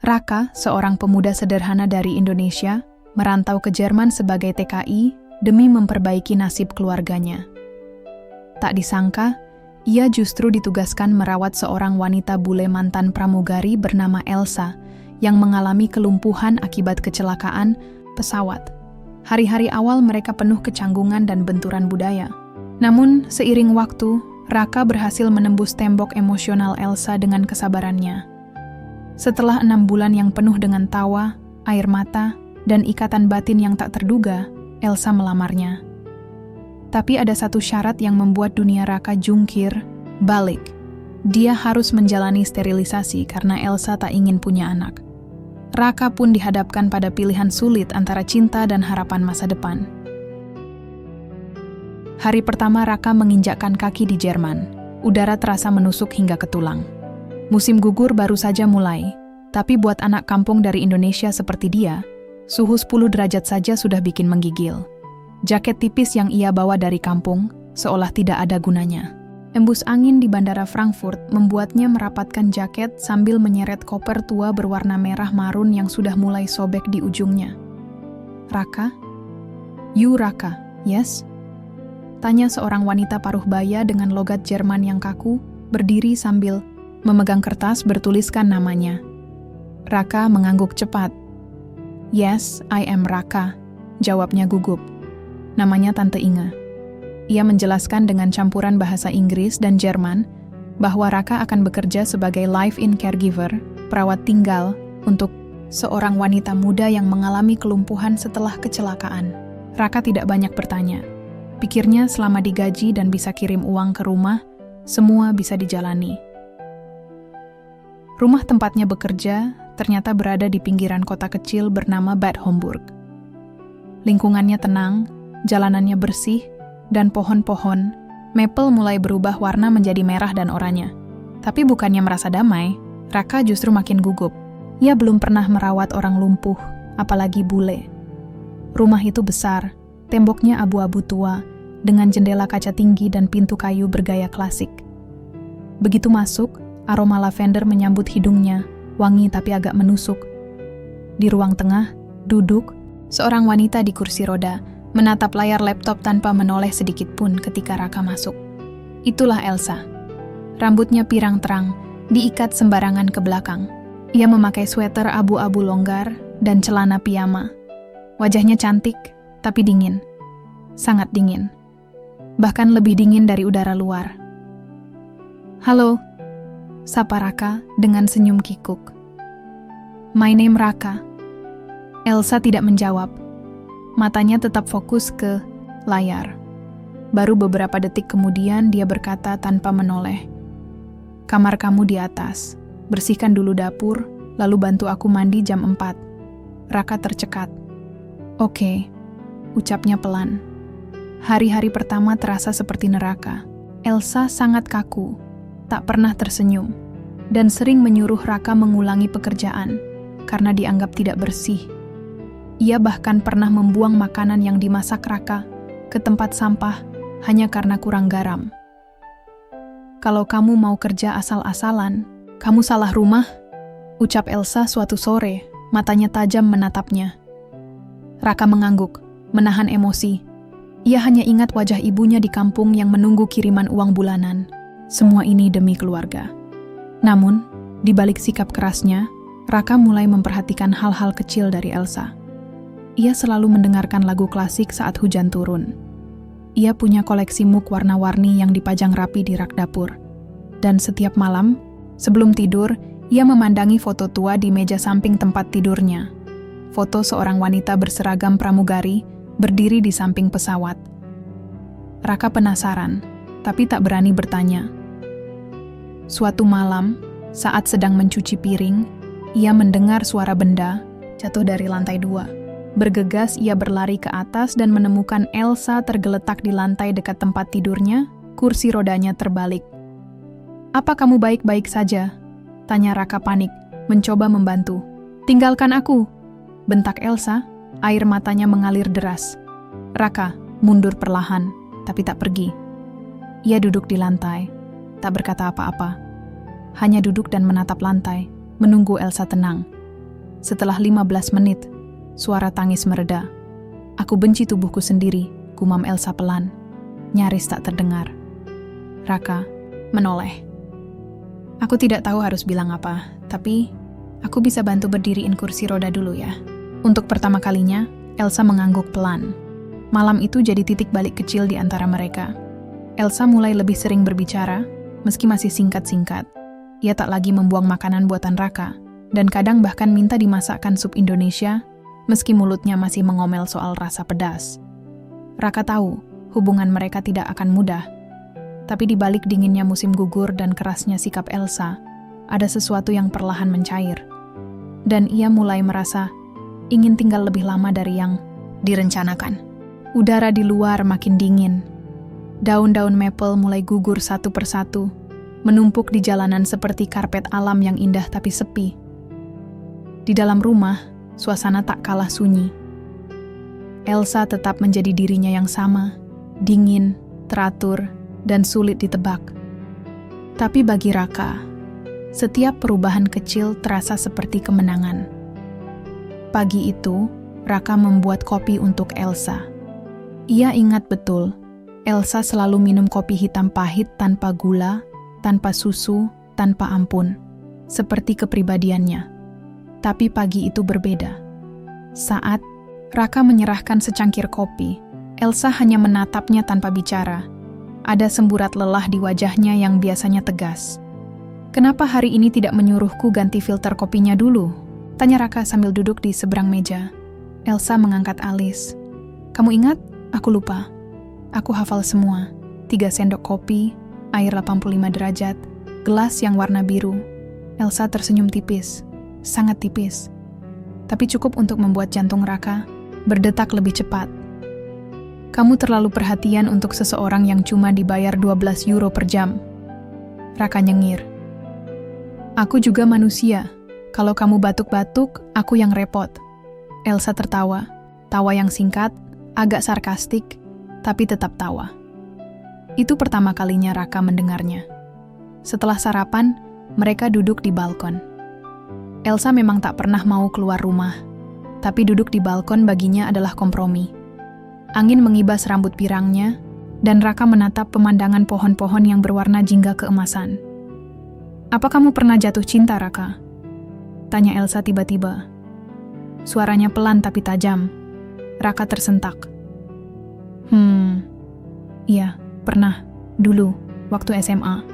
Raka, seorang pemuda sederhana dari Indonesia, merantau ke Jerman sebagai TKI demi memperbaiki nasib keluarganya. Tak disangka, ia justru ditugaskan merawat seorang wanita bule mantan pramugari bernama Elsa yang mengalami kelumpuhan akibat kecelakaan pesawat. Hari-hari awal mereka penuh kecanggungan dan benturan budaya. Namun, seiring waktu, Raka berhasil menembus tembok emosional Elsa dengan kesabarannya. Setelah 6 bulan yang penuh dengan tawa, air mata, dan ikatan batin yang tak terduga, Elsa melamarnya. Tapi ada satu syarat yang membuat dunia Raka jungkir, balik. Dia harus menjalani sterilisasi karena Elsa tak ingin punya anak. Raka pun dihadapkan pada pilihan sulit antara cinta dan harapan masa depan. Hari pertama Raka menginjakkan kaki di Jerman. Udara terasa menusuk hingga ke tulang. Musim gugur baru saja mulai, tapi buat anak kampung dari Indonesia seperti dia, suhu 10 derajat saja sudah bikin menggigil. Jaket tipis yang ia bawa dari kampung seolah tidak ada gunanya. Embus angin di Bandara Frankfurt membuatnya merapatkan jaket sambil menyeret koper tua berwarna merah marun yang sudah mulai sobek di ujungnya. "Raka? You Raka, yes?" Tanya seorang wanita paruh baya dengan logat Jerman yang kaku, berdiri sambil memegang kertas bertuliskan namanya. Raka mengangguk cepat. "Yes, I am Raka," jawabnya gugup. Namanya Tante Inge. Ia menjelaskan dengan campuran bahasa Inggris dan Jerman bahwa Raka akan bekerja sebagai live-in caregiver, perawat tinggal, untuk seorang wanita muda yang mengalami kelumpuhan setelah kecelakaan. Raka tidak banyak bertanya. Pikirnya selama digaji dan bisa kirim uang ke rumah, semua bisa dijalani. Rumah tempatnya bekerja ternyata berada di pinggiran kota kecil bernama Bad Homburg. Lingkungannya tenang, jalanannya bersih, dan pohon-pohon maple mulai berubah warna menjadi merah dan oranye. Tapi bukannya merasa damai, Raka justru makin gugup. Ia belum pernah merawat orang lumpuh, apalagi bule. Rumah itu besar, temboknya abu-abu tua, dengan jendela kaca tinggi dan pintu kayu bergaya klasik. Begitu masuk, aroma lavender menyambut hidungnya, wangi tapi agak menusuk. Di ruang tengah, duduk, seorang wanita di kursi roda, menatap layar laptop tanpa menoleh sedikit pun ketika Raka masuk. Itulah Elsa. Rambutnya pirang terang, diikat sembarangan ke belakang. Ia memakai sweater abu-abu longgar dan celana piyama. Wajahnya cantik, tapi dingin. Sangat dingin. Bahkan lebih dingin dari udara luar. "Halo," sapa Raka dengan senyum kikuk. "My name Raka." Elsa tidak menjawab. Matanya tetap fokus ke layar. Baru beberapa detik kemudian dia berkata tanpa menoleh, "Kamar kamu di atas. Bersihkan dulu dapur, lalu bantu aku mandi jam 4. Raka tercekat. "Oke," ucapnya pelan. Hari-hari pertama terasa seperti neraka. Elsa sangat kaku, tak pernah tersenyum, dan sering menyuruh Raka mengulangi pekerjaan karena dianggap tidak bersih. Ia bahkan pernah membuang makanan yang dimasak Raka ke tempat sampah hanya karena kurang garam. "Kalau kamu mau kerja asal-asalan, kamu salah rumah," ucap Elsa suatu sore, matanya tajam menatapnya. Raka mengangguk, menahan emosi. Ia hanya ingat wajah ibunya di kampung yang menunggu kiriman uang bulanan. Semua ini demi keluarga. Namun, di balik sikap kerasnya, Raka mulai memperhatikan hal-hal kecil dari Elsa. Ia selalu mendengarkan lagu klasik saat hujan turun. Ia punya koleksi mug warna-warni yang dipajang rapi di rak dapur. Dan setiap malam, sebelum tidur, ia memandangi foto tua di meja samping tempat tidurnya. Foto seorang wanita berseragam pramugari berdiri di samping pesawat. Raka penasaran, tapi tak berani bertanya. Suatu malam, saat sedang mencuci piring, ia mendengar suara benda jatuh dari lantai 2. Bergegas ia berlari ke atas dan menemukan Elsa tergeletak di lantai dekat tempat tidurnya, kursi rodanya terbalik. "Apa kamu baik-baik saja?" tanya Raka panik, mencoba membantu. "Tinggalkan aku!" bentak Elsa, air matanya mengalir deras. Raka mundur perlahan, tapi tak pergi. Ia duduk di lantai, tak berkata apa-apa. Hanya duduk dan menatap lantai, menunggu Elsa tenang. Setelah 15 menit, suara tangis mereda. Aku benci tubuhku sendiri, gumam Elsa pelan. Nyaris tak terdengar. Raka menoleh. Aku tidak tahu harus bilang apa, tapi aku bisa bantu berdiriin kursi roda dulu ya. Untuk pertama kalinya, Elsa mengangguk pelan. Malam itu jadi titik balik kecil di antara mereka. Elsa mulai lebih sering berbicara, meski masih singkat-singkat. Ia tak lagi membuang makanan buatan Raka, dan kadang bahkan minta dimasakkan sup Indonesia, meski mulutnya masih mengomel soal rasa pedas. Raka tahu, hubungan mereka tidak akan mudah. Tapi di balik dinginnya musim gugur dan kerasnya sikap Elsa, ada sesuatu yang perlahan mencair. Dan ia mulai merasa ingin tinggal lebih lama dari yang direncanakan. Udara di luar makin dingin. Daun-daun maple mulai gugur satu persatu, menumpuk di jalanan seperti karpet alam yang indah tapi sepi. Di dalam rumah, suasana tak kalah sunyi. Elsa tetap menjadi dirinya yang sama, dingin, teratur, dan sulit ditebak. Tapi bagi Raka, setiap perubahan kecil terasa seperti kemenangan. Pagi itu, Raka membuat kopi untuk Elsa. Ia ingat betul, Elsa selalu minum kopi hitam pahit tanpa gula, tanpa susu, tanpa ampun, seperti kepribadiannya. Tapi pagi itu berbeda. Saat Raka menyerahkan secangkir kopi, Elsa hanya menatapnya tanpa bicara. Ada semburat lelah di wajahnya yang biasanya tegas. "Kenapa hari ini tidak menyuruhku ganti filter kopinya dulu?" tanya Raka sambil duduk di seberang meja. Elsa mengangkat alis. "Kamu ingat? Aku lupa. Aku hafal semua. 3 sendok kopi, air 85 derajat, gelas yang warna biru." Elsa tersenyum tipis, sangat tipis. Tapi cukup untuk membuat jantung Raka berdetak lebih cepat. "Kamu terlalu perhatian untuk seseorang yang cuma dibayar 12 euro per jam." Raka nyengir. "Aku juga manusia. Kalau kamu batuk-batuk, aku yang repot." Elsa tertawa. Tawa yang singkat, agak sarkastik, tapi tetap tawa. Itu pertama kalinya Raka mendengarnya. Setelah sarapan, mereka duduk di balkon. Elsa memang tak pernah mau keluar rumah, tapi duduk di balkon baginya adalah kompromi. Angin mengibas rambut pirangnya, dan Raka menatap pemandangan pohon-pohon yang berwarna jingga keemasan. "Apa kamu pernah jatuh cinta, Raka?" tanya Elsa tiba-tiba. Suaranya pelan tapi tajam. Raka tersentak. Iya, pernah. Dulu, waktu SMA."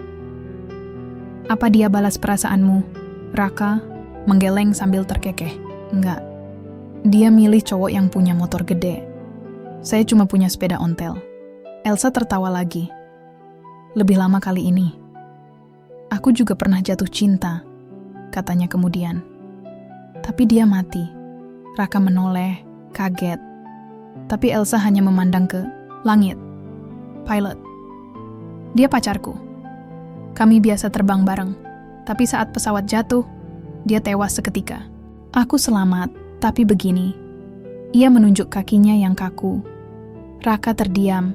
"Apa dia balas perasaanmu?" Raka menggeleng sambil terkekeh. "Enggak. Dia milih cowok yang punya motor gede. Saya cuma punya sepeda ontel." Elsa tertawa lagi. "Lebih lama kali ini." "Aku juga pernah jatuh cinta," katanya kemudian. "Tapi dia mati." Raka menoleh, kaget. Tapi Elsa hanya memandang ke langit. "Pilot. Dia pacarku. Kami biasa terbang bareng. Tapi saat pesawat jatuh, dia tewas seketika. Aku selamat, tapi begini." Ia menunjuk kakinya yang kaku. Raka terdiam.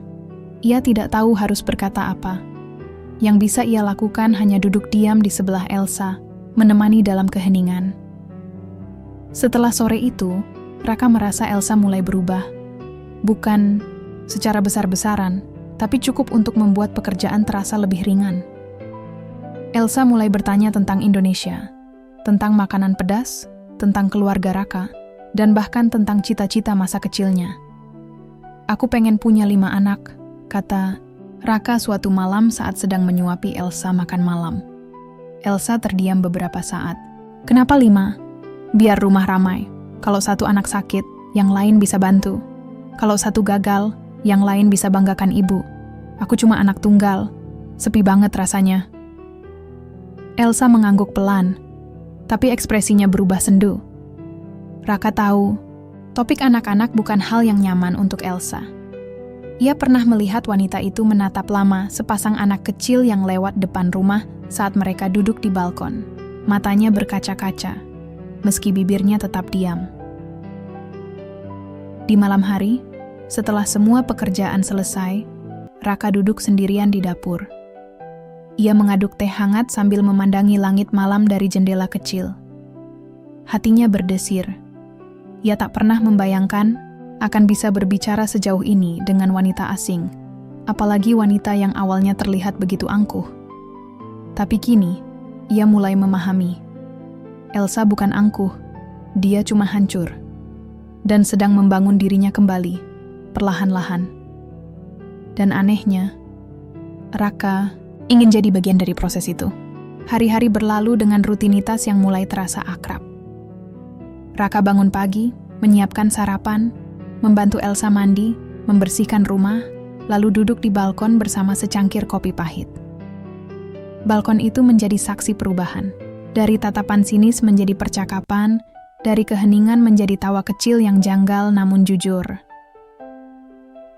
Ia tidak tahu harus berkata apa. Yang bisa ia lakukan hanya duduk diam di sebelah Elsa, menemani dalam keheningan. Setelah sore itu, Raka merasa Elsa mulai berubah. Bukan secara besar-besaran, tapi cukup untuk membuat pekerjaan terasa lebih ringan. Elsa mulai bertanya tentang Indonesia, tentang makanan pedas, tentang keluarga Raka, dan bahkan tentang cita-cita masa kecilnya. "Aku pengen punya 5 anak, kata Raka suatu malam saat sedang menyuapi Elsa makan malam. Elsa terdiam beberapa saat. "Kenapa 5? Biar rumah ramai. Kalau satu anak sakit, yang lain bisa bantu. Kalau satu gagal, yang lain bisa banggakan ibu. Aku cuma anak tunggal. Sepi banget rasanya." Elsa mengangguk pelan, tapi ekspresinya berubah sendu. Raka tahu, topik anak-anak bukan hal yang nyaman untuk Elsa. Ia pernah melihat wanita itu menatap lama sepasang anak kecil yang lewat depan rumah saat mereka duduk di balkon. Matanya berkaca-kaca, meski bibirnya tetap diam. Di malam hari, setelah semua pekerjaan selesai, Raka duduk sendirian di dapur. Ia mengaduk teh hangat sambil memandangi langit malam dari jendela kecil. Hatinya berdesir. Ia tak pernah membayangkan akan bisa berbicara sejauh ini dengan wanita asing, apalagi wanita yang awalnya terlihat begitu angkuh. Tapi kini, ia mulai memahami. Elsa bukan angkuh, dia cuma hancur. Dan sedang membangun dirinya kembali, perlahan-lahan. Dan anehnya, Raka ingin jadi bagian dari proses itu. Hari-hari berlalu dengan rutinitas yang mulai terasa akrab. Raka bangun pagi, menyiapkan sarapan, membantu Elsa mandi, membersihkan rumah, lalu duduk di balkon bersama secangkir kopi pahit. Balkon itu menjadi saksi perubahan. Dari tatapan sinis menjadi percakapan, dari keheningan menjadi tawa kecil yang janggal namun jujur.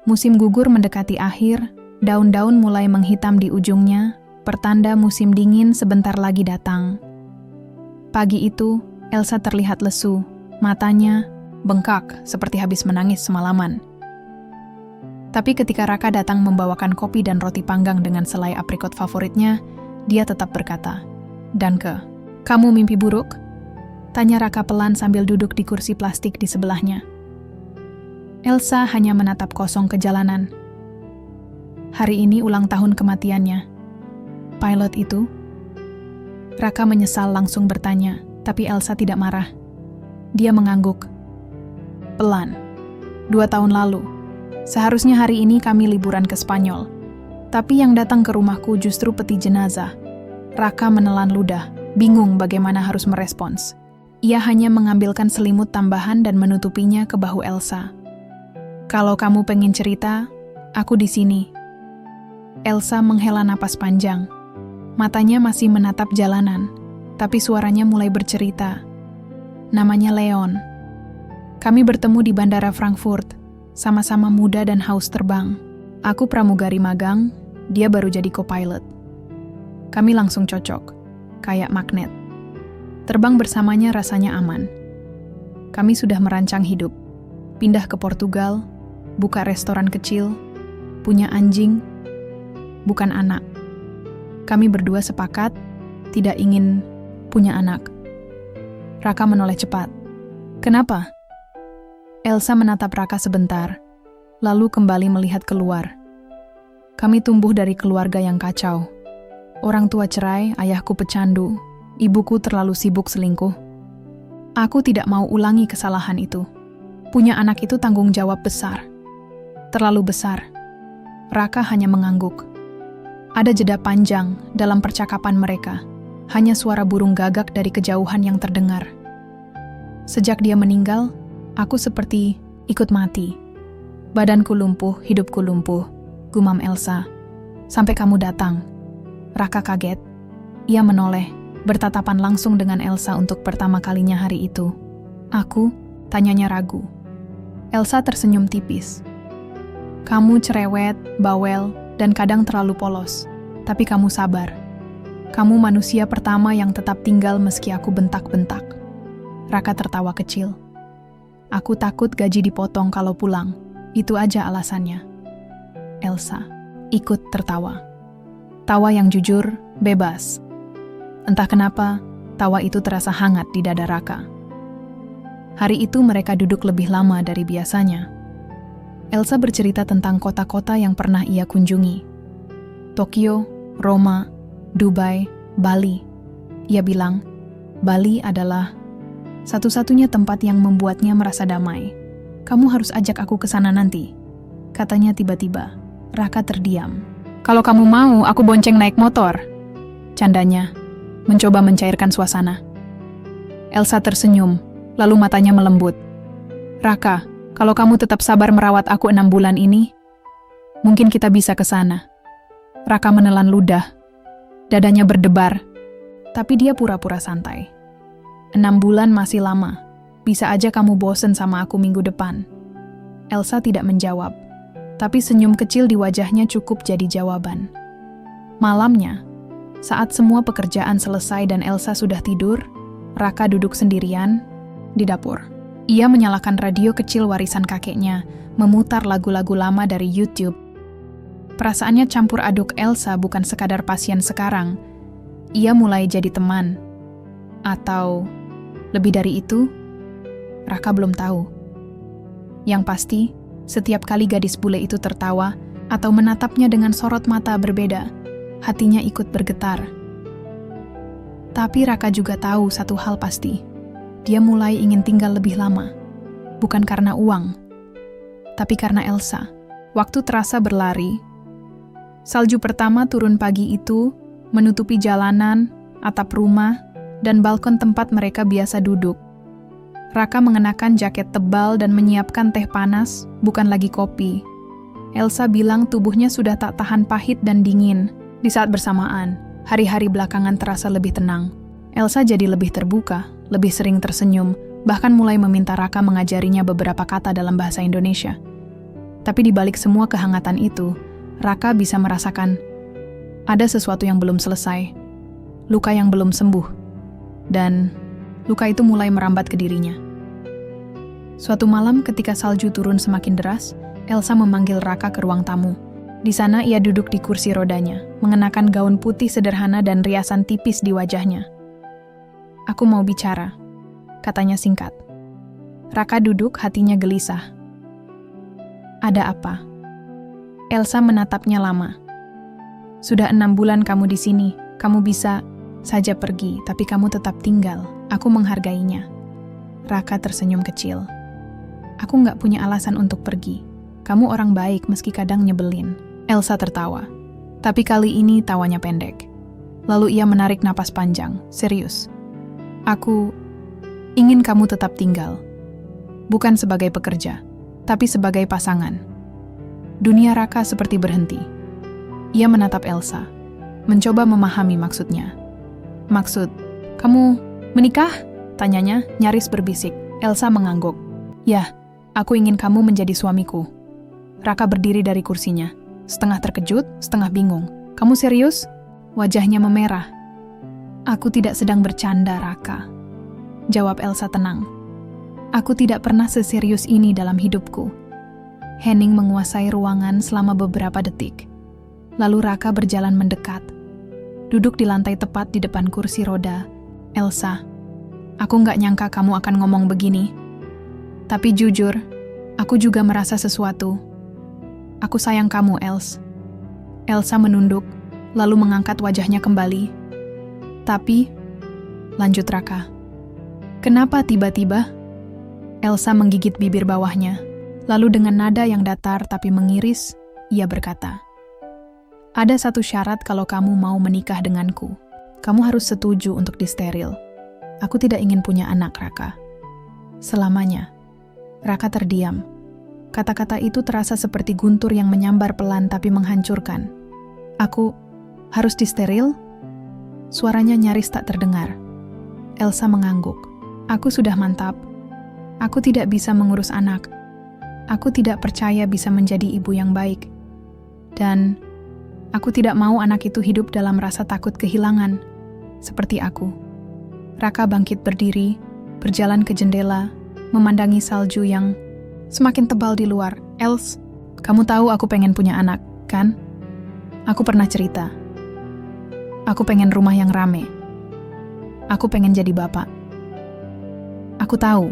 Musim gugur mendekati akhir, daun-daun mulai menghitam di ujungnya, pertanda musim dingin sebentar lagi datang. Pagi itu, Elsa terlihat lesu, matanya bengkak seperti habis menangis semalaman. Tapi ketika Raka datang membawakan kopi dan roti panggang dengan selai aprikot favoritnya, dia tetap berkata, "Danke, kamu mimpi buruk?" Tanya Raka pelan sambil duduk di kursi plastik di sebelahnya. Elsa hanya menatap kosong ke jalanan. Hari ini ulang tahun kematiannya. Pilot itu? Raka menyesal langsung bertanya, tapi Elsa tidak marah. Dia mengangguk. Pelan. 2 tahun lalu. Seharusnya hari ini kami liburan ke Spanyol. Tapi yang datang ke rumahku justru peti jenazah. Raka menelan ludah, bingung bagaimana harus merespons. Ia hanya mengambilkan selimut tambahan dan menutupinya ke bahu Elsa. Kalau kamu pengen cerita, aku di sini. Elsa menghela napas panjang. Matanya masih menatap jalanan, tapi suaranya mulai bercerita. Namanya Leon. Kami bertemu di Bandara Frankfurt, sama-sama muda dan haus terbang. Aku pramugari magang, dia baru jadi co-pilot. Kami langsung cocok, kayak magnet. Terbang bersamanya rasanya aman. Kami sudah merancang hidup, pindah ke Portugal, buka restoran kecil, punya anjing, bukan anak. Kami berdua sepakat, tidak ingin punya anak. Raka menoleh cepat. Kenapa? Elsa menatap Raka sebentar, lalu kembali melihat keluar. Kami tumbuh dari keluarga yang kacau. Orang tua cerai, ayahku pecandu, ibuku terlalu sibuk selingkuh. Aku tidak mau ulangi kesalahan itu. Punya anak itu tanggung jawab besar. Terlalu besar. Raka hanya mengangguk. Ada jeda panjang dalam percakapan mereka, hanya suara burung gagak dari kejauhan yang terdengar. Sejak dia meninggal, aku seperti ikut mati. Badanku lumpuh, hidupku lumpuh, gumam Elsa. Sampai kamu datang. Raka kaget. Ia menoleh, bertatapan langsung dengan Elsa untuk pertama kalinya hari itu. Aku? Tanyanya ragu. Elsa tersenyum tipis. Kamu cerewet, bawel, dan kadang terlalu polos, tapi kamu sabar. Kamu manusia pertama yang tetap tinggal meski aku bentak-bentak. Raka tertawa kecil. Aku takut gaji dipotong kalau pulang. Itu aja alasannya. Elsa ikut tertawa. Tawa yang jujur, bebas. Entah kenapa, tawa itu terasa hangat di dada Raka. Hari itu mereka duduk lebih lama dari biasanya. Elsa bercerita tentang kota-kota yang pernah ia kunjungi. Tokyo, Roma, Dubai, Bali. Ia bilang, Bali adalah satu-satunya tempat yang membuatnya merasa damai. Kamu harus ajak aku ke sana nanti. Katanya tiba-tiba. Raka terdiam. Kalau kamu mau, aku bonceng naik motor. Candanya, mencoba mencairkan suasana. Elsa tersenyum, lalu matanya melembut. Raka, kalau kamu tetap sabar merawat aku 6 bulan ini, mungkin kita bisa ke sana. Raka menelan ludah. Dadanya berdebar, tapi dia pura-pura santai. 6 bulan masih lama. Bisa aja kamu bosen sama aku minggu depan. Elsa tidak menjawab, tapi senyum kecil di wajahnya cukup jadi jawaban. Malamnya, saat semua pekerjaan selesai dan Elsa sudah tidur, Raka duduk sendirian di dapur. Ia menyalakan radio kecil warisan kakeknya, memutar lagu-lagu lama dari YouTube. Perasaannya campur aduk. Elsa bukan sekadar pasien sekarang. Ia mulai jadi teman. Atau Lebih dari itu, Raka belum tahu. Yang pasti, setiap kali gadis bule itu tertawa atau menatapnya dengan sorot mata berbeda, hatinya ikut bergetar. Tapi Raka juga tahu satu hal pasti. Dia mulai ingin tinggal lebih lama. Bukan karena uang, tapi karena Elsa. Waktu terasa berlari. Salju pertama turun pagi itu, menutupi jalanan, atap rumah, dan balkon tempat mereka biasa duduk. Raka mengenakan jaket tebal dan menyiapkan teh panas, bukan lagi kopi. Elsa bilang tubuhnya sudah tak tahan pahit dan dingin. Di saat bersamaan, hari-hari belakangan terasa lebih tenang. Elsa jadi lebih terbuka, lebih sering tersenyum, bahkan mulai meminta Raka mengajarinya beberapa kata dalam bahasa Indonesia. Tapi di balik semua kehangatan itu, Raka bisa merasakan ada sesuatu yang belum selesai, luka yang belum sembuh, dan luka itu mulai merambat ke dirinya. Suatu malam ketika salju turun semakin deras, Elsa memanggil Raka ke ruang tamu. Di sana ia duduk di kursi rodanya, mengenakan gaun putih sederhana dan riasan tipis di wajahnya. "Aku mau bicara," katanya singkat. Raka duduk, hatinya gelisah. "Ada apa?" Elsa menatapnya lama. "Sudah 6 bulan kamu di sini. Kamu bisa saja pergi, tapi kamu tetap tinggal. Aku menghargainya." Raka tersenyum kecil. "Aku nggak punya alasan untuk pergi. Kamu orang baik meski kadang nyebelin." Elsa tertawa. Tapi kali ini tawanya pendek. Lalu ia menarik napas panjang, serius. "Aku ingin kamu tetap tinggal. Bukan sebagai pekerja, tapi sebagai pasangan." Dunia Raka seperti berhenti. Ia menatap Elsa, mencoba memahami maksudnya. "Maksud, kamu menikah?" tanyanya nyaris berbisik. Elsa mengangguk. "Ya, aku ingin kamu menjadi suamiku." Raka berdiri dari kursinya, setengah terkejut, setengah bingung. "Kamu serius?" Wajahnya memerah. "Aku tidak sedang bercanda, Raka," jawab Elsa tenang. "Aku tidak pernah seserius ini dalam hidupku." Henning menguasai ruangan selama beberapa detik. Lalu Raka berjalan mendekat. Duduk di lantai tepat di depan kursi roda. "Elsa, aku nggak nyangka kamu akan ngomong begini. Tapi jujur, aku juga merasa sesuatu. Aku sayang kamu, Els." Elsa menunduk, lalu mengangkat wajahnya kembali. "Tapi," lanjut Raka, "kenapa tiba-tiba?" Elsa menggigit bibir bawahnya. Lalu dengan nada yang datar tapi mengiris, ia berkata, "Ada satu syarat kalau kamu mau menikah denganku. Kamu harus setuju untuk disteril. Aku tidak ingin punya anak, Raka. Selamanya." Raka terdiam. Kata-kata itu terasa seperti guntur yang menyambar pelan tapi menghancurkan. "Aku harus disteril?" Suaranya nyaris tak terdengar. Elsa mengangguk. "Aku sudah mantap. Aku tidak bisa mengurus anak. Aku tidak percaya bisa menjadi ibu yang baik. Dan aku tidak mau anak itu hidup dalam rasa takut kehilangan, seperti aku." Raka bangkit berdiri, berjalan ke jendela, memandangi salju yang semakin tebal di luar. "Els, kamu tahu aku pengen punya anak, kan? Aku pernah cerita. Aku pengen rumah yang rame. Aku pengen jadi bapak." "Aku tahu,"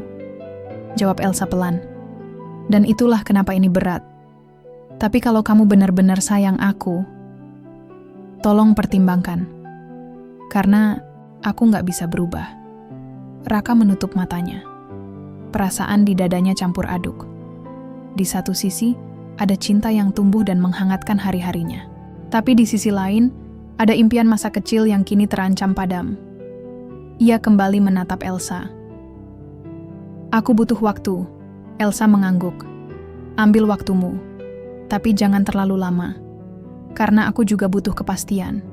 jawab Elsa pelan. "Dan itulah kenapa ini berat. Tapi kalau kamu benar-benar sayang aku, tolong pertimbangkan. Karena aku nggak bisa berubah." Raka menutup matanya. Perasaan di dadanya campur aduk. Di satu sisi, ada cinta yang tumbuh dan menghangatkan hari-harinya. Tapi di sisi lain, ada impian masa kecil yang kini terancam padam. Ia kembali menatap Elsa. "Aku butuh waktu." Elsa mengangguk. "Ambil waktumu, tapi jangan terlalu lama. Karena aku juga butuh kepastian."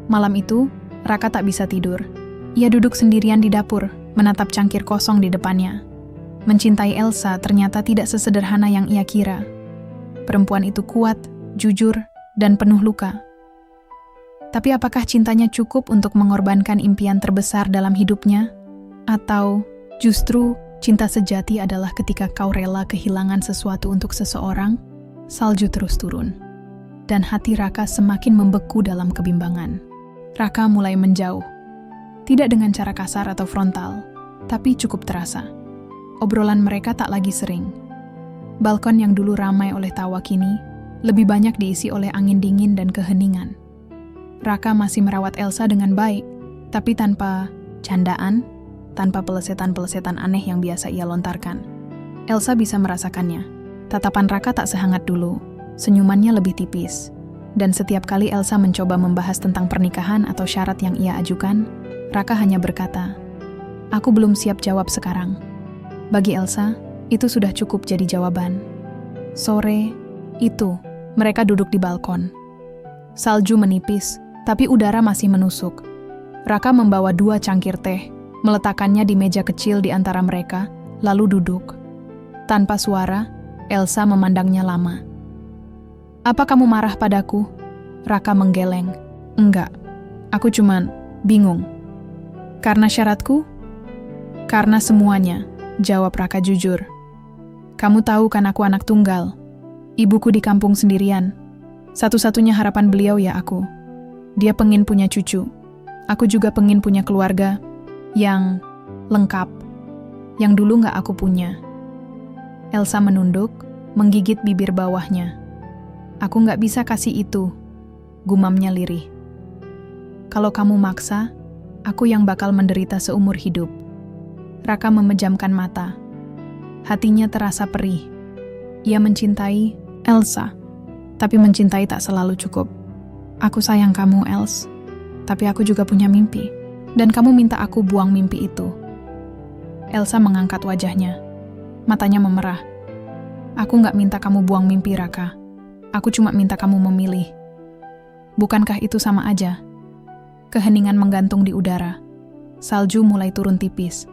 Malam itu, Raka tak bisa tidur. Ia duduk sendirian di dapur, menatap cangkir kosong di depannya. Mencintai Elsa ternyata tidak sesederhana yang ia kira. Perempuan itu kuat, jujur, dan penuh luka. Tapi apakah cintanya cukup untuk mengorbankan impian terbesar dalam hidupnya? Atau justru cinta sejati adalah ketika kau rela kehilangan sesuatu untuk seseorang? Salju terus turun, dan hati Raka semakin membeku dalam kebimbangan. Raka mulai menjauh. Tidak dengan cara kasar atau frontal, tapi cukup terasa. Obrolan mereka tak lagi sering. Balkon yang dulu ramai oleh tawa kini lebih banyak diisi oleh angin dingin dan keheningan. Raka masih merawat Elsa dengan baik, tapi tanpa candaan, tanpa pelesetan-pelesetan aneh yang biasa ia lontarkan. Elsa bisa merasakannya. Tatapan Raka tak sehangat dulu, senyumannya lebih tipis. Dan setiap kali Elsa mencoba membahas tentang pernikahan atau syarat yang ia ajukan, Raka hanya berkata, "Aku belum siap jawab sekarang." Bagi Elsa, itu sudah cukup jadi jawaban. Sore itu, mereka duduk di balkon. Salju menipis, tapi udara masih menusuk. Raka membawa 2 cangkir teh, meletakkannya di meja kecil di antara mereka, lalu duduk. Tanpa suara, Elsa memandangnya lama. "Apa kamu marah padaku?" Raka menggeleng. "Enggak, aku cuman bingung." "Karena syaratku?" "Karena semuanya," jawab Raka jujur. "Kamu tahu kan aku anak tunggal. Ibuku di kampung sendirian. Satu-satunya harapan beliau ya aku. Dia pengin punya cucu. Aku juga pengin punya keluarga yang lengkap, yang dulu nggak aku punya." Elsa menunduk, menggigit bibir bawahnya. "Aku nggak bisa kasih itu," gumamnya lirih. "Kalau kamu maksa, aku yang bakal menderita seumur hidup." Raka memejamkan mata. Hatinya terasa perih. Ia mencintai Elsa, tapi mencintai tak selalu cukup. "Aku sayang kamu, Els, tapi aku juga punya mimpi, dan kamu minta aku buang mimpi itu." Elsa mengangkat wajahnya. Matanya memerah. "Aku nggak minta kamu buang mimpi, Raka. Aku cuma minta kamu memilih." Bukankah itu sama aja? Keheningan menggantung di udara. Salju mulai turun tipis.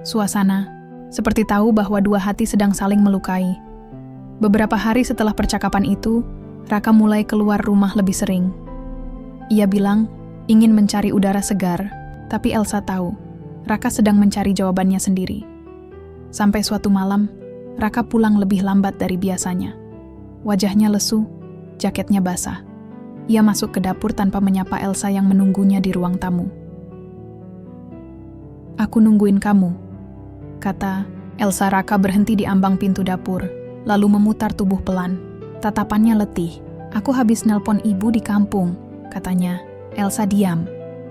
Suasana seperti tahu bahwa 2 hati sedang saling melukai. Beberapa hari setelah percakapan itu, Raka mulai keluar rumah lebih sering. Ia bilang ingin mencari udara segar, tapi Elsa tahu Raka sedang mencari jawabannya sendiri. Sampai suatu malam, Raka pulang lebih lambat dari biasanya. Wajahnya lesu, jaketnya basah. Ia masuk ke dapur tanpa menyapa Elsa yang menunggunya di ruang tamu. "Aku nungguin kamu," kata Elsa. Raka berhenti di ambang pintu dapur, lalu memutar tubuh pelan. Tatapannya letih. "Aku habis nelpon ibu di kampung," katanya. Elsa diam.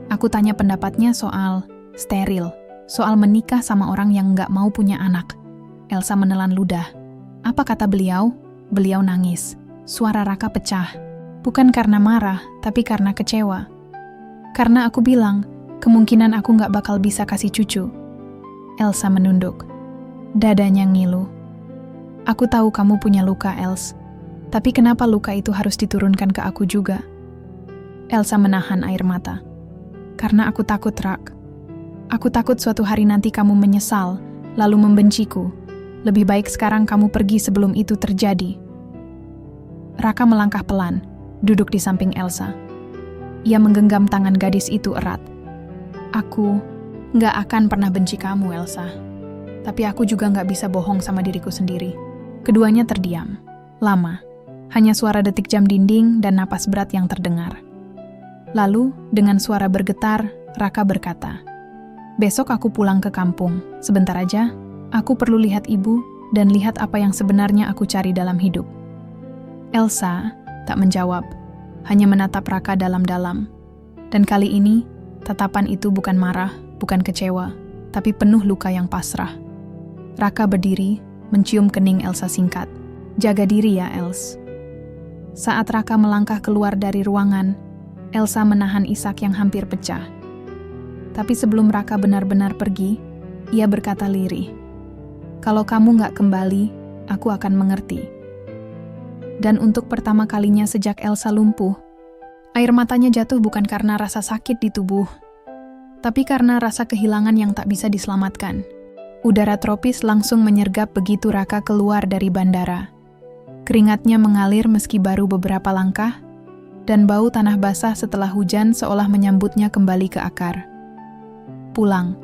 "Aku tanya pendapatnya soal steril, soal menikah sama orang yang nggak mau punya anak." Elsa menelan ludah. "Apa kata beliau?" Beliau nangis. Suara Raka pecah. Bukan karena marah, tapi karena kecewa. "Karena aku bilang, kemungkinan aku nggak bakal bisa kasih cucu." Elsa menunduk. Dadanya ngilu. "Aku tahu kamu punya luka, Els. Tapi kenapa luka itu harus diturunkan ke aku juga?" Elsa menahan air mata. "Karena aku takut, Rak. Aku takut suatu hari nanti kamu menyesal, lalu membenciku. Lebih baik sekarang kamu pergi sebelum itu terjadi." Raka melangkah pelan, duduk di samping Elsa. Ia menggenggam tangan gadis itu erat. "Aku nggak akan pernah benci kamu, Elsa. Tapi aku juga nggak bisa bohong sama diriku sendiri." Keduanya terdiam. Lama. Hanya suara detik jam dinding dan napas berat yang terdengar. Lalu, dengan suara bergetar, Raka berkata, "Besok aku pulang ke kampung. Sebentar aja, aku perlu lihat ibu dan lihat apa yang sebenarnya aku cari dalam hidup." Elsa tak menjawab, hanya menatap Raka dalam-dalam. Dan kali ini, tatapan itu bukan marah, bukan kecewa, tapi penuh luka yang pasrah. Raka berdiri, mencium kening Elsa singkat. "Jaga diri ya, Els." Saat Raka melangkah keluar dari ruangan, Elsa menahan isak yang hampir pecah. Tapi sebelum Raka benar-benar pergi, ia berkata lirih, "Kalau kamu nggak kembali, aku akan mengerti." Dan untuk pertama kalinya sejak Elsa lumpuh, air matanya jatuh bukan karena rasa sakit di tubuh, tapi karena rasa kehilangan yang tak bisa diselamatkan. Udara tropis langsung menyergap begitu Raka keluar dari bandara. Keringatnya mengalir meski baru beberapa langkah, dan bau tanah basah setelah hujan seolah menyambutnya kembali ke akar. Pulang.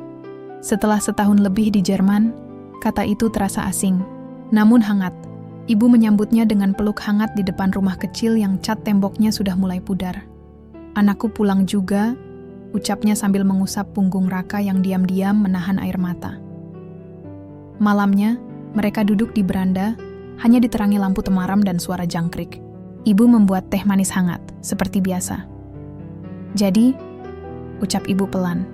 Setelah setahun lebih di Jerman, kata itu terasa asing, namun hangat. Ibu menyambutnya dengan peluk hangat di depan rumah kecil yang cat temboknya sudah mulai pudar. "Anakku pulang juga," ucapnya sambil mengusap punggung Raka yang diam-diam menahan air mata. Malamnya, mereka duduk di beranda, hanya diterangi lampu temaram dan suara jangkrik. Ibu membuat teh manis hangat, seperti biasa. Jadi, ucap ibu pelan.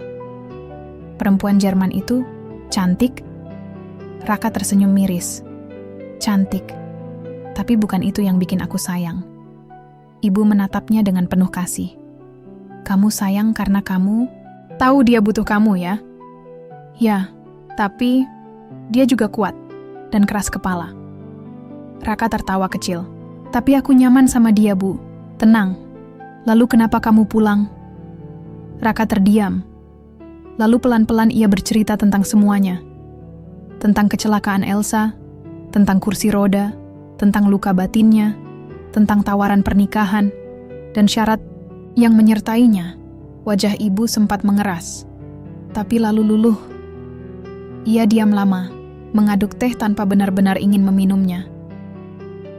Perempuan Jerman itu cantik. Raka tersenyum miris. Cantik. Tapi bukan itu yang bikin aku sayang. Ibu menatapnya dengan penuh kasih. Kamu sayang karena kamu tahu dia butuh kamu ya? Ya, tapi dia juga kuat dan keras kepala. Raka tertawa kecil. Tapi aku nyaman sama dia, Bu. Tenang. Lalu kenapa kamu pulang? Raka terdiam. Lalu pelan-pelan ia bercerita tentang semuanya. Tentang kecelakaan Elsa, tentang kursi roda, tentang luka batinnya, tentang tawaran pernikahan, dan syarat yang menyertainya. Wajah ibu sempat mengeras, tapi lalu luluh. Ia diam lama, mengaduk teh tanpa benar-benar ingin meminumnya.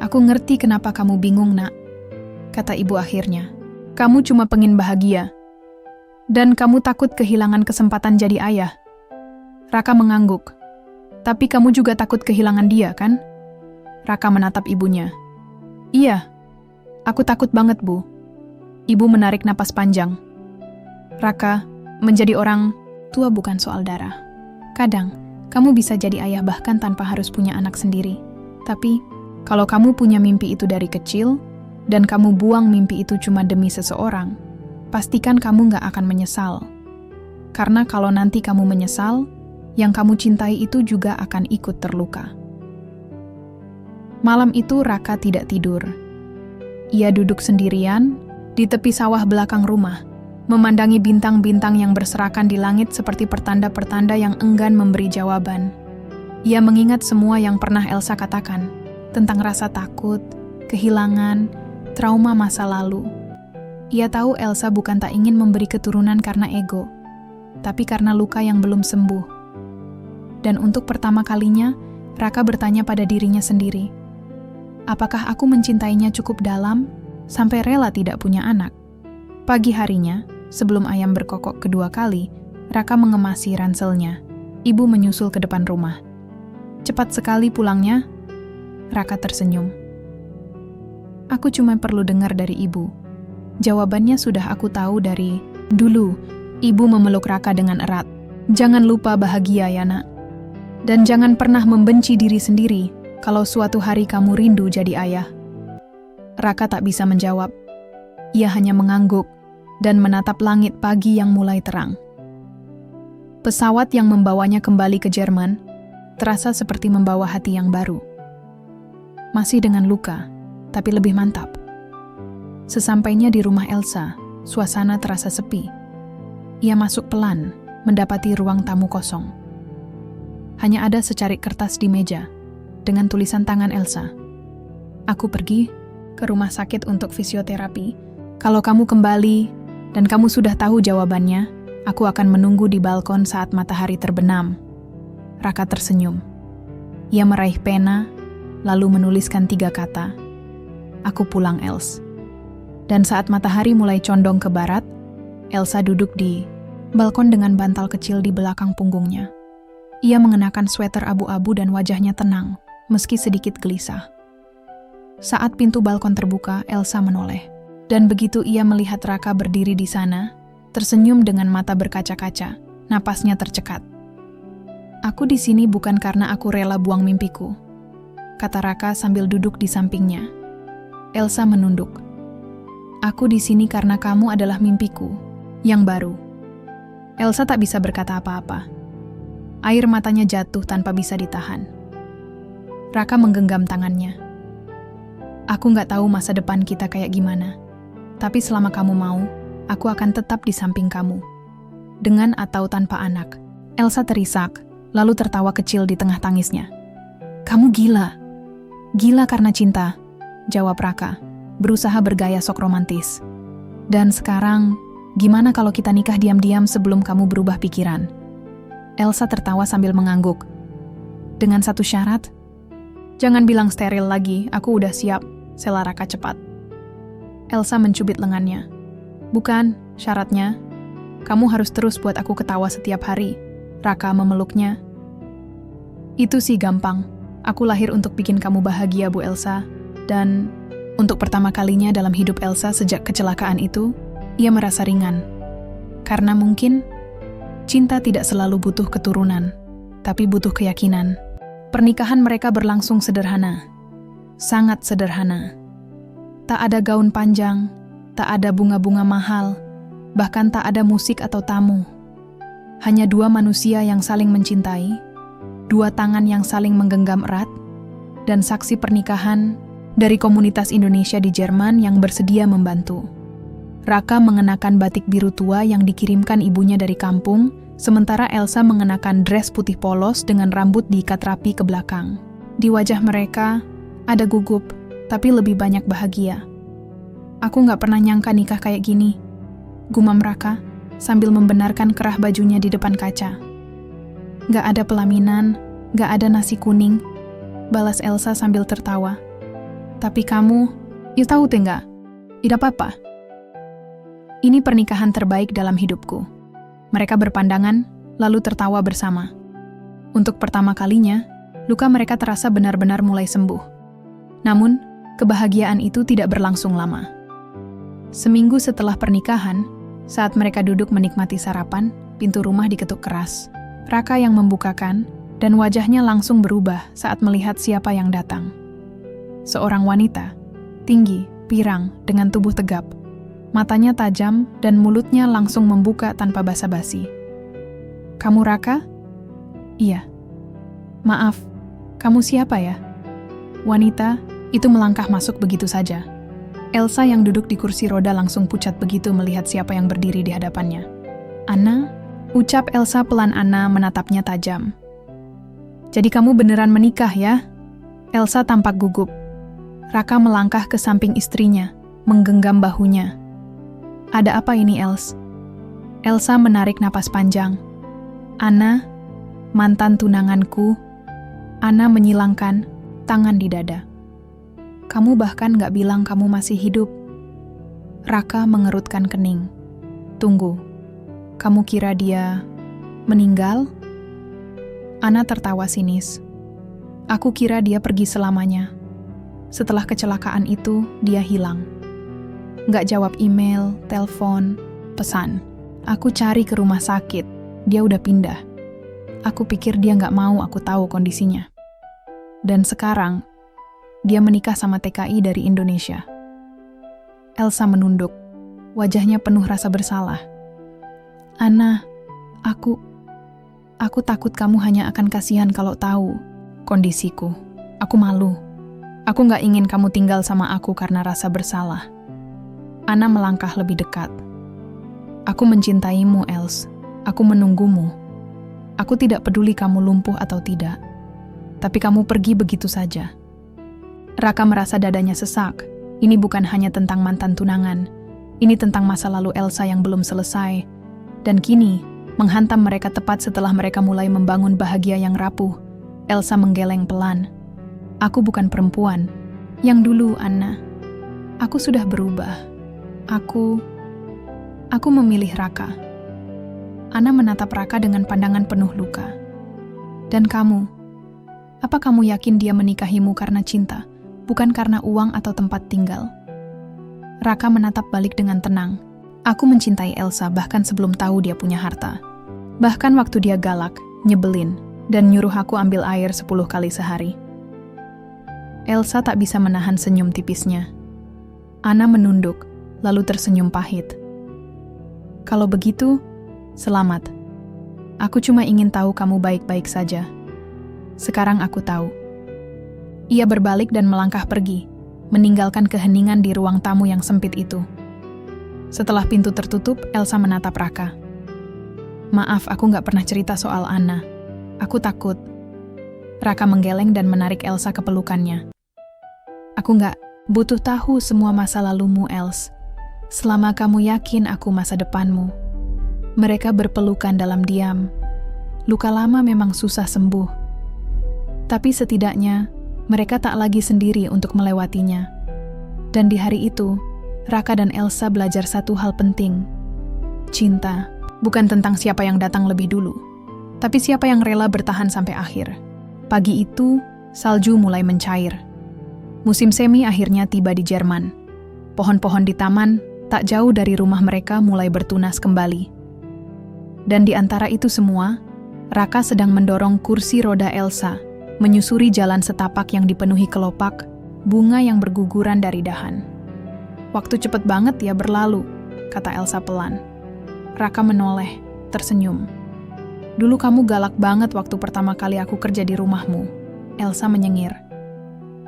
Aku ngerti kenapa kamu bingung, Nak, kata ibu akhirnya. Kamu cuma pengen bahagia. Dan kamu takut kehilangan kesempatan jadi ayah. Raka mengangguk. Tapi kamu juga takut kehilangan dia, kan? Raka menatap ibunya. Iya, aku takut banget, Bu. Ibu menarik napas panjang. Raka, menjadi orang tua bukan soal darah. Kadang, kamu bisa jadi ayah bahkan tanpa harus punya anak sendiri. Tapi, kalau kamu punya mimpi itu dari kecil, dan kamu buang mimpi itu cuma demi seseorang, pastikan kamu gak akan menyesal. Karena kalau nanti kamu menyesal, yang kamu cintai itu juga akan ikut terluka. Malam itu Raka tidak tidur. Ia duduk sendirian di tepi sawah belakang rumah, memandangi bintang-bintang yang berserakan di langit seperti pertanda-pertanda yang enggan memberi jawaban. Ia mengingat semua yang pernah Elsa katakan, tentang rasa takut, kehilangan, trauma masa lalu. Ia tahu Elsa bukan tak ingin memberi keturunan karena ego, tapi karena luka yang belum sembuh. Dan untuk pertama kalinya, Raka bertanya pada dirinya sendiri, apakah aku mencintainya cukup dalam sampai rela tidak punya anak? Pagi harinya, sebelum ayam berkokok kedua kali, Raka mengemasi ranselnya. Ibu menyusul ke depan rumah. Cepat sekali pulangnya. Raka tersenyum. Aku cuma perlu dengar dari ibu. Jawabannya sudah aku tahu dari dulu. Ibu memeluk Raka dengan erat. Jangan lupa bahagia ya, Nak. Dan jangan pernah membenci diri sendiri kalau suatu hari kamu rindu jadi ayah. Raka tak bisa menjawab. Ia hanya mengangguk dan menatap langit pagi yang mulai terang. Pesawat yang membawanya kembali ke Jerman terasa seperti membawa hati yang baru. Masih dengan luka, tapi lebih mantap. Sesampainya di rumah Elsa, suasana terasa sepi. Ia masuk pelan, mendapati ruang tamu kosong. Hanya ada secarik kertas di meja, dengan tulisan tangan Elsa. Aku pergi ke rumah sakit untuk fisioterapi. Kalau kamu kembali dan kamu sudah tahu jawabannya, aku akan menunggu di balkon saat matahari terbenam. Raka tersenyum. Ia meraih pena, lalu menuliskan 3 kata. Aku pulang, Els. Dan saat matahari mulai condong ke barat, Elsa duduk di balkon dengan bantal kecil di belakang punggungnya. Ia mengenakan sweater abu-abu dan wajahnya tenang, meski sedikit gelisah. Saat pintu balkon terbuka, Elsa menoleh. Dan begitu ia melihat Raka berdiri di sana, tersenyum dengan mata berkaca-kaca, napasnya tercekat. Aku di sini bukan karena aku rela buang mimpiku, kata Raka sambil duduk di sampingnya. Elsa menunduk. Aku di sini karena kamu adalah mimpiku, yang baru. Elsa tak bisa berkata apa-apa. Air matanya jatuh tanpa bisa ditahan. Raka menggenggam tangannya. Aku gak tahu masa depan kita kayak gimana. Tapi selama kamu mau, aku akan tetap di samping kamu. Dengan atau tanpa anak. Elsa terisak, lalu tertawa kecil di tengah tangisnya. Kamu gila. Gila karena cinta, jawab Raka, berusaha bergaya sok romantis. Dan sekarang, gimana kalau kita nikah diam-diam sebelum kamu berubah pikiran? Elsa tertawa sambil mengangguk. Dengan satu syarat, jangan bilang steril lagi, aku udah siap, sela Raka cepat. Elsa mencubit lengannya. Bukan, syaratnya, Kamu harus terus buat aku ketawa setiap hari. Raka memeluknya. Itu sih gampang. Aku lahir untuk bikin kamu bahagia, Bu Elsa. Dan untuk pertama kalinya dalam hidup Elsa sejak kecelakaan itu, ia merasa ringan. Karena mungkin cinta tidak selalu butuh keturunan, tapi butuh keyakinan. Pernikahan mereka berlangsung sederhana. Sangat sederhana. Tak ada gaun panjang, tak ada bunga-bunga mahal, bahkan tak ada musik atau tamu. Hanya dua manusia yang saling mencintai, dua tangan yang saling menggenggam erat, dan saksi pernikahan dari komunitas Indonesia di Jerman yang bersedia membantu. Raka mengenakan batik biru tua yang dikirimkan ibunya dari kampung, sementara Elsa mengenakan dress putih polos dengan rambut diikat rapi ke belakang. Di wajah mereka ada gugup, tapi lebih banyak bahagia. Aku gak pernah nyangka nikah kayak gini, gumam Raka sambil membenarkan kerah bajunya di depan kaca. Gak ada pelaminan, gak ada nasi kuning, balas Elsa sambil tertawa. Tapi kamu, ya tahu enggak? Tidak apa-apa. Ini pernikahan terbaik dalam hidupku. Mereka berpandangan, lalu tertawa bersama. Untuk pertama kalinya, luka mereka terasa benar-benar mulai sembuh. Namun, kebahagiaan itu tidak berlangsung lama. Seminggu setelah pernikahan, saat mereka duduk menikmati sarapan, pintu rumah diketuk keras. Raka yang membukakan, dan wajahnya langsung berubah saat melihat siapa yang datang. Seorang wanita, tinggi, pirang, dengan tubuh tegap. Matanya tajam dan mulutnya langsung membuka tanpa basa-basi. Kamu Raka? Iya. Maaf, kamu siapa ya? Wanita itu melangkah masuk begitu saja. Elsa yang duduk di kursi roda langsung pucat begitu melihat siapa yang berdiri di hadapannya. Anna? Ucap Elsa pelan. Anna menatapnya tajam. Jadi kamu beneran menikah ya? Elsa tampak gugup. Raka melangkah ke samping istrinya, menggenggam bahunya. Ada apa ini, Els? Elsa menarik napas panjang. Anna, mantan tunanganku. Anna menyilangkan tangan di dada. Kamu bahkan gak bilang kamu masih hidup. Raka mengerutkan kening. Tunggu, kamu kira dia meninggal? Anna tertawa sinis. Aku kira dia pergi selamanya. Setelah kecelakaan itu, dia hilang. Gak jawab email, telepon, pesan. Aku cari ke rumah sakit, dia udah pindah. Aku pikir dia gak mau aku tahu kondisinya. Dan sekarang, dia menikah sama TKI dari Indonesia. Elsa menunduk, wajahnya penuh rasa bersalah. Anna, aku takut kamu hanya akan kasihan kalau tahu kondisiku. Aku malu. Aku gak ingin kamu tinggal sama aku karena rasa bersalah. Anna melangkah lebih dekat. Aku mencintaimu, Els. Aku menunggumu. Aku tidak peduli kamu lumpuh atau tidak. Tapi kamu pergi begitu saja. Raka merasa dadanya sesak. Ini bukan hanya tentang mantan tunangan. Ini tentang masa lalu Elsa yang belum selesai. Dan kini, menghantam mereka tepat setelah mereka mulai membangun bahagia yang rapuh. Elsa menggeleng pelan. Aku bukan perempuan. Yang dulu, Anna. Aku sudah berubah. Aku memilih Raka. Anna menatap Raka dengan pandangan penuh luka. Dan kamu? Apa kamu yakin dia menikahimu karena cinta, bukan karena uang atau tempat tinggal? Raka menatap balik dengan tenang. Aku mencintai Elsa bahkan sebelum tahu dia punya harta. Bahkan waktu dia galak, nyebelin, dan nyuruh aku ambil air 10 kali sehari. Elsa tak bisa menahan senyum tipisnya. Anna menunduk, lalu tersenyum pahit. Kalau begitu, selamat. Aku cuma ingin tahu kamu baik-baik saja. Sekarang aku tahu. Ia berbalik dan melangkah pergi, meninggalkan keheningan di ruang tamu yang sempit itu. Setelah pintu tertutup, Elsa menatap Raka. Maaf, aku gak pernah cerita soal Anna. Aku takut. Raka menggeleng dan menarik Elsa ke pelukannya. Aku gak butuh tahu semua masa lalumu, Els. Selama kamu yakin aku masa depanmu. Mereka berpelukan dalam diam. Luka lama memang susah sembuh. Tapi setidaknya, mereka tak lagi sendiri untuk melewatinya. Dan di hari itu, Raka dan Elsa belajar satu hal penting. Cinta Bukan tentang siapa yang datang lebih dulu, tapi siapa yang rela bertahan sampai akhir. Pagi itu, salju mulai mencair. Musim semi akhirnya tiba di Jerman. Pohon-pohon di taman, tak jauh dari rumah mereka mulai bertunas kembali. Dan di antara itu semua, Raka sedang mendorong kursi roda Elsa, menyusuri jalan setapak yang dipenuhi kelopak, bunga yang berguguran dari dahan. "Waktu cepet banget ya berlalu," kata Elsa pelan. Raka menoleh, tersenyum. "Dulu kamu galak banget waktu pertama kali aku kerja di rumahmu," Elsa menyengir.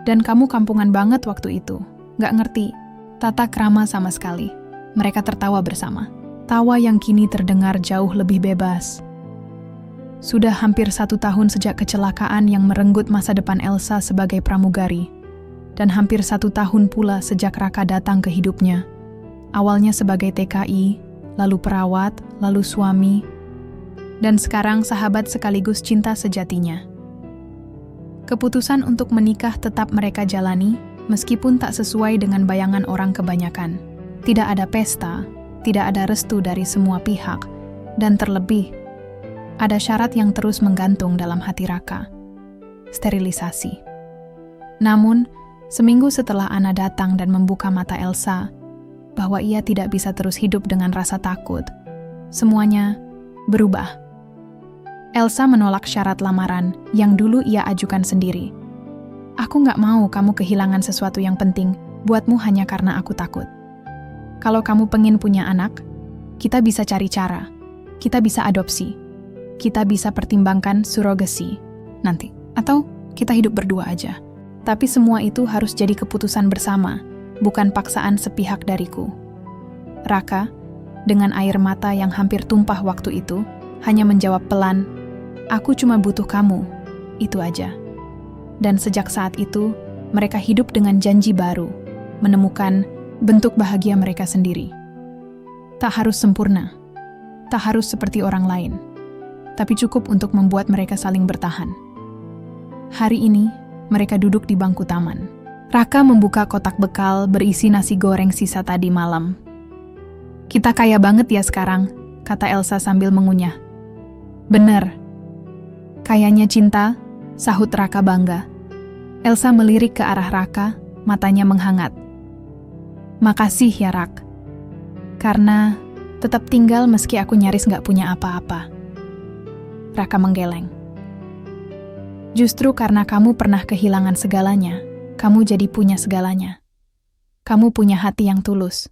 "Dan kamu kampungan banget waktu itu, gak ngerti tata krama sama sekali." Mereka tertawa bersama, tawa yang kini terdengar jauh lebih bebas. Sudah hampir 1 tahun sejak kecelakaan yang merenggut masa depan Elsa sebagai pramugari, dan hampir 1 tahun pula sejak Raka datang ke hidupnya. Awalnya sebagai TKI, lalu perawat, lalu suami, dan sekarang sahabat sekaligus cinta sejatinya. Keputusan untuk menikah tetap mereka jalani, meskipun tak sesuai dengan bayangan orang kebanyakan. Tidak ada pesta, tidak ada restu dari semua pihak, dan terlebih, ada syarat yang terus menggantung dalam hati Raka: sterilisasi. Namun, seminggu setelah Anna datang dan membuka mata Elsa, bahwa ia tidak bisa terus hidup dengan rasa takut, semuanya berubah. Elsa menolak syarat lamaran yang dulu ia ajukan sendiri. "Aku gak mau kamu kehilangan sesuatu yang penting buatmu hanya karena aku takut. Kalau kamu pengen punya anak, kita bisa cari cara. Kita bisa adopsi. Kita bisa pertimbangkan surogasi nanti. Atau kita hidup berdua aja. Tapi semua itu harus jadi keputusan bersama, bukan paksaan sepihak dariku." Raka, dengan air mata yang hampir tumpah waktu itu, hanya menjawab pelan, "Aku cuma butuh kamu, itu aja." Dan sejak saat itu, mereka hidup dengan janji baru, menemukan bentuk bahagia mereka sendiri. Tak harus sempurna, tak harus seperti orang lain, tapi cukup untuk membuat mereka saling bertahan. Hari ini, mereka duduk di bangku taman. Raka membuka kotak bekal berisi nasi goreng sisa tadi malam. "Kita kaya banget ya sekarang," kata Elsa sambil mengunyah. "Bener. Kayaknya cinta," sahut Raka bangga. Elsa melirik ke arah Raka, matanya menghangat. "Makasih ya, Rak. Karena tetap tinggal meski aku nyaris gak punya apa-apa." Raka menggeleng. "Justru karena kamu pernah kehilangan segalanya, kamu jadi punya segalanya. Kamu punya hati yang tulus.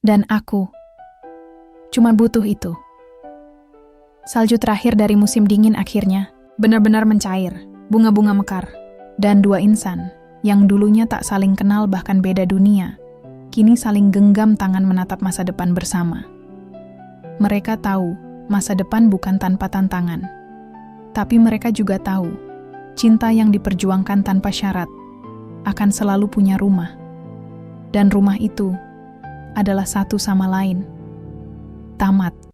Dan aku cuma butuh itu." Salju terakhir dari musim dingin akhirnya benar-benar mencair, bunga-bunga mekar, dan 2 insan yang dulunya tak saling kenal bahkan beda dunia, kini saling genggam tangan menatap masa depan bersama. Mereka tahu masa depan bukan tanpa tantangan, tapi mereka juga tahu cinta yang diperjuangkan tanpa syarat akan selalu punya rumah, dan rumah itu adalah satu sama lain. Tamat.